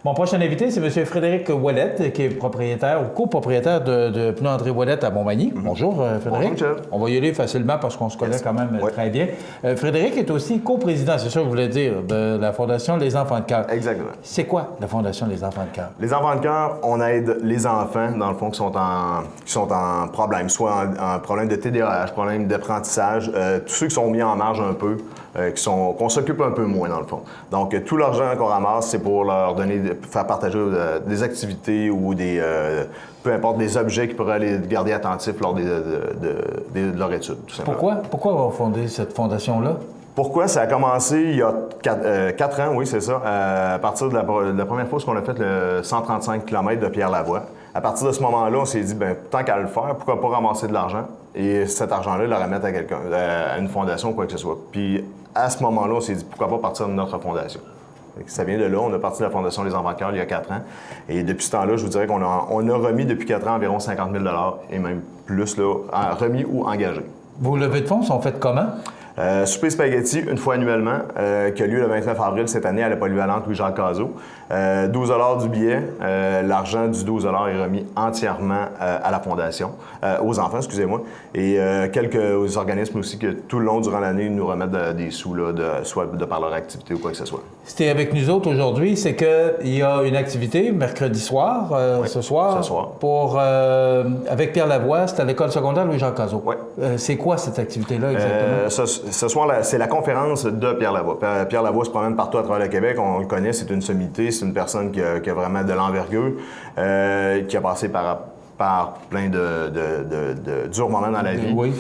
Mon prochain invité, c'est M. Frédéric Ouellette, qui est propriétaire ou copropriétaire de Pneus André Ouellette à Montmagny. Bonjour, Frédéric. Bonjour, On va y aller facilement parce qu'on se connaît quand même très bien. Frédéric est aussi coprésident, c'est ça que je voulais dire, de la Fondation Les Enfants de Cœur. Exactement. C'est quoi la Fondation Les Enfants de Cœur? Les Enfants de Cœur, on aide les enfants, dans le fond, qui sont en problème, soit en problème de TDAH, problème d'apprentissage, tous ceux qui sont mis en marge un peu, qu'on s'occupe un peu moins, dans le fond. Donc, tout l'argent qu'on ramasse, c'est pour leur donner, faire partager des activités ou peu importe, des objets qui pourraient les garder attentifs lors de leur étude, tout simplement. Pourquoi avoir fondé cette fondation-là? Pourquoi? Ça a commencé il y a 4 ans, oui, c'est ça, à partir de la première fois qu'on a fait le 135 km de Pierre-Lavoie. À partir de ce moment-là, on s'est dit, bien, tant qu'à le faire, pourquoi pas ramasser de l'argent et cet argent-là, le remettre à quelqu'un, à une fondation ou quoi que ce soit. Puis, à ce moment-là, on s'est dit, pourquoi pas partir de notre fondation. Ça vient de là. On a parti de la Fondation Les Enfants de Cœur il y a 4 ans. Et depuis ce temps-là, je vous dirais qu'on a remis depuis 4 ans environ 50 000 et même plus, là, remis ou engagés. Vos levées de fonds sont faites comment? Souper spaghetti, une fois annuellement, qui a lieu le 29 avril cette année à la polyvalente Louis-Jacques Cazot. 12 $ du billet. L'argent du 12 $ est remis entièrement à la Fondation, aux enfants, excusez-moi. Et quelques organismes aussi que tout le long, durant l'année, nous remettent des sous, là, soit de par leur activité ou quoi que ce soit. C'était avec nous autres aujourd'hui, c'est qu'il y a une activité mercredi soir, oui, ce soir, avec Pierre Lavoie, c'est à l'école secondaire Louis-Jacques Cazot. Oui. C'est quoi cette activité-là exactement? Ce soir, c'est la conférence de Pierre Lavoie. Pierre Lavoie se promène partout à travers le Québec. On le connaît, c'est une sommité, c'est une personne qui a vraiment de l'envergure, qui a passé par plein de durs moments dans la vie. Oui.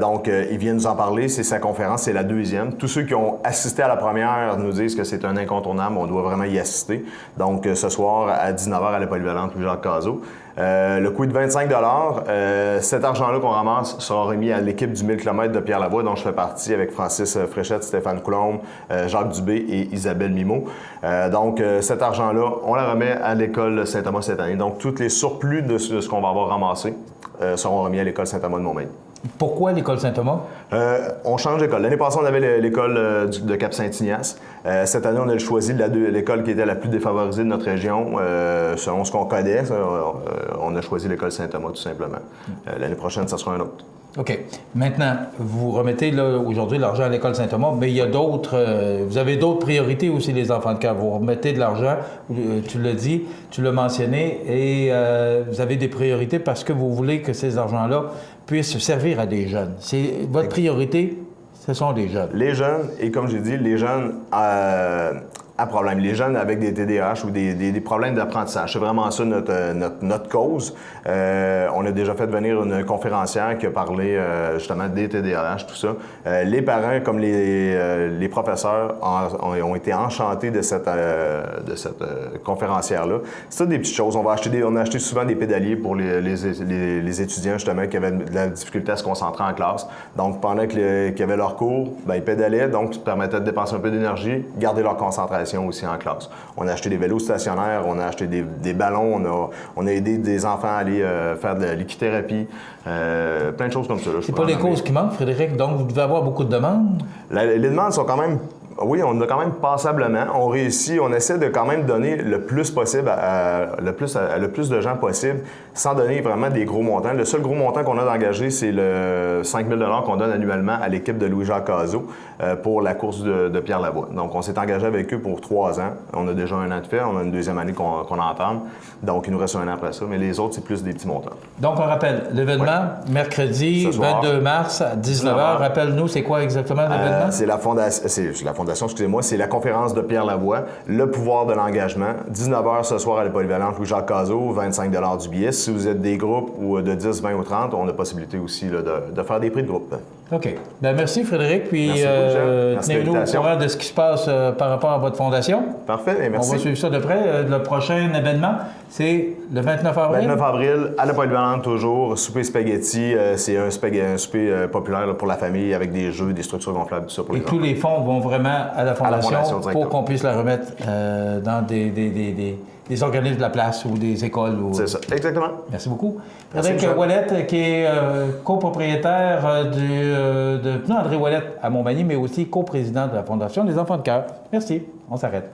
Donc, il vient nous en parler. C'est sa conférence, c'est la deuxième. Tous ceux qui ont assisté à la première nous disent que c'est un incontournable. On doit vraiment y assister. Donc, ce soir, à 19h à la polyvalente Louis-Jacques Cazot. Le coût est de 25 $. Cet argent-là qu'on ramasse sera remis à l'équipe du 1000 km de Pierre Lavoie, dont je fais partie avec Francis Fréchette, Stéphane Coulombe, Jacques Dubé et Isabelle Mimot. Donc, cet argent-là, on la remet à l'école Saint-Thomas cette année. Donc, tous les surplus de ce qu'on va avoir ramassé seront remis à l'école Saint-Thomas de Montmagny. Pourquoi l'école Saint-Thomas? On change d'école. L'année passée, on avait l'école de Cap-Saint-Ignace. Cette année, on a choisi l'école qui était la plus défavorisée de notre région. Selon ce qu'on connaît, on a choisi l'école Saint-Thomas, tout simplement. L'année prochaine, ça sera un autre. OK. Maintenant, vous remettez aujourd'hui l'argent à l'école Saint-Thomas, mais il y a d'autres... vous avez d'autres priorités aussi, les enfants de cœur. Vous remettez de l'argent, tu l'as dit, tu l'as mentionné, et vous avez des priorités parce que vous voulez que ces argents-là puissent servir à des jeunes. C'est votre priorité, ce sont des jeunes. Les jeunes, et comme j'ai dit, les jeunes à problème. Les jeunes avec des TDAH ou des problèmes d'apprentissage. C'est vraiment ça notre cause. On a déjà fait venir une conférencière qui a parlé justement des TDAH, tout ça. Les parents comme les professeurs ont été enchantés de cette conférencière-là. C'est des petites choses. On a acheté souvent des pédaliers pour les étudiants justement qui avaient de la difficulté à se concentrer en classe. Donc pendant qu'ils avaient leur cours, bien, ils pédalaient, donc ça permettait de dépenser un peu d'énergie, garder leur concentration aussi en classe. On a acheté des vélos stationnaires, on a acheté des ballons, on a aidé des enfants à aller faire de l'équithérapie, plein de choses comme ça. C'est pas les causes qui manquent, Frédéric, donc vous devez avoir beaucoup de demandes? Les demandes sont quand même... Oui, on a quand même passablement. On réussit, on essaie de quand même donner le plus possible le plus de gens possible, sans donner vraiment des gros montants. Le seul gros montant qu'on a d'engagé, c'est le 5 000 $ qu'on donne annuellement à l'équipe de Louis-Jacques Cazot pour la course de Pierre Lavoie. Donc, on s'est engagé avec eux pour 3 ans. On a déjà 1 an de fait, on a une deuxième année qu'on entame. Donc, il nous reste 1 an après ça, mais les autres, c'est plus des petits montants. Donc, on rappelle, l'événement, mercredi 22 mars à 19h. Rappelle-nous, c'est quoi exactement l'événement? C'est la fondation, excusez-moi, c'est la conférence de Pierre Lavoie, le pouvoir de l'engagement. 19h ce soir à la polyvalente Louis-Jacques Cazot, 25 $ du billet. Si vous êtes des groupes ou de 10, 20 ou 30, on a possibilité aussi là, de faire des prix de groupe. OK. Bien, merci Frédéric, puis tenez-nous au courant de ce qui se passe par rapport à votre fondation. Parfait, et merci. On va suivre ça de près. Le prochain événement, c'est le 29 avril? 29 avril, à la polyvalente toujours, souper spaghetti. C'est un souper populaire là, pour la famille avec des jeux, des structures gonflables, tout ça pour les enfants. Et tous les fonds vont vraiment à la fondation pour qu'on puisse la remettre dans des organismes de la place ou des écoles. C'est ça, exactement. Merci beaucoup. Frédéric Ouellette, qui est copropriétaire de Pneus André Ouellette à Montmagny, mais aussi coprésident de la Fondation des Enfants de Cœur. Merci. On s'arrête.